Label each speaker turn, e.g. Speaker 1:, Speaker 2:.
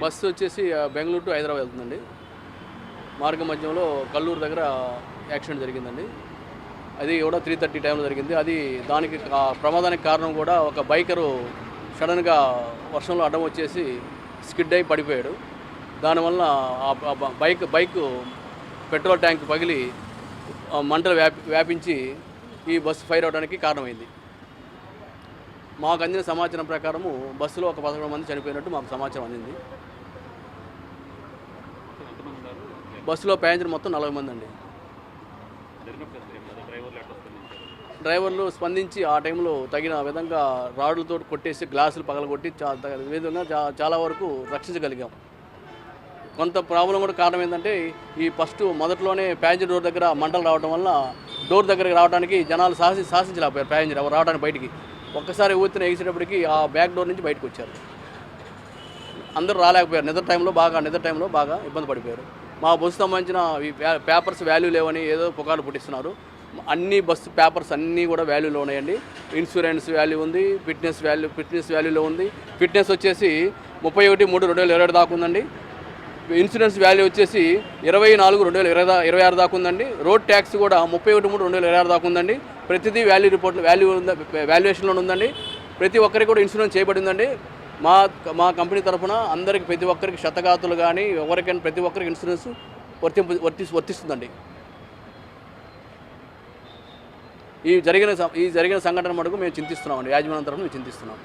Speaker 1: Bus వచ్చేసి Bengaluru to Hyderabad వెళ్తుందండి. మార్గ మధ్యంలో కల్లూరు దగ్గర యాక్సిడెంట్ జరిగిందండి. అది కూడా 3:30 టైంలో జరిగింది. అది దానికి ప్రమాదానికి కారణం కూడా ఒక బైకరు సడన్గా వర్షంలో అడ్డం వచ్చేసి స్కిడ్ అయి పడిపోయాడు. దానివల్ల బైక్ పెట్రోల్ ట్యాంక్ పగిలి మంటలు వ్యాపించి ఈ బస్సు ఫైర్ అవడానికి కారణమైంది. మాకు అందిన సమాచారం ప్రకారము బస్సులో ఒక 11 మంది చనిపోయినట్టు మాకు సమాచారం అందింది. బస్సులో ప్యాసింజర్ మొత్తం 40 మంది అండి. డ్రైవర్లు స్పందించి ఆ టైంలో తగిన విధంగా రాడ్లతో కొట్టేసి గ్లాసులు పగలగొట్టి విధంగా చాలా వరకు రక్షించగలిగాం. కొంత ప్రాబ్లం కూడా కారణం ఏంటంటే ఈ మొదట్లోనే ప్యాసింజర్ డోర్ దగ్గర మంటలు రావడం వల్ల డోర్ దగ్గరికి రావడానికి జనాలు సాహసించలేకపోయారు. ప్యాసింజర్ రావడానికి బయటికి ఒక్కసారి ఊతిన ఎగిసేటప్పటికి ఆ బ్యాక్ డోర్ నుంచి బయటకు వచ్చారు. అందరూ రాలేకపోయారు. నిద్ర టైంలో బాగా ఇబ్బంది పడిపోయారు. మా బస్సు సంబంధించిన పేపర్స్ వాల్యూ లేవని ఏదో పుకార్లు పుట్టిస్తున్నారు. అన్ని బస్సు పేపర్స్ అన్నీ కూడా వాల్యూలో ఉన్నాయండి. ఇన్సూరెన్స్ వాల్యూ ఉంది, ఫిట్నెస్ వాల్యూలో ఉంది. ఫిట్నెస్ వచ్చేసి 31/3/2027 దాకా ఉందండి. ఇన్సూరెన్స్ వాల్యూ వచ్చేసి 24/2026 దాకా ఉందండి. రోడ్ ట్యాక్స్ కూడా 31/3/2026 దాకా ఉందండి. ప్రతిదీ వాల్యుయేషన్లో ఉందండి. ప్రతి ఒక్కరికి కూడా ఇన్సూరెన్స్ చేయబడిందండి. మా కంపెనీ తరఫున అందరికి ప్రతి ఒక్కరికి క్షతగాతులు కానీ ఎవరికైనా ప్రతి ఒక్కరికి ఇన్సూరెన్స్ వర్తిస్తుందండి. ఈ జరిగిన సంఘటన మటుకు మేము చింతిస్తున్నామండి. యాజమాన్యం తరఫున మేము చింతిస్తున్నాం.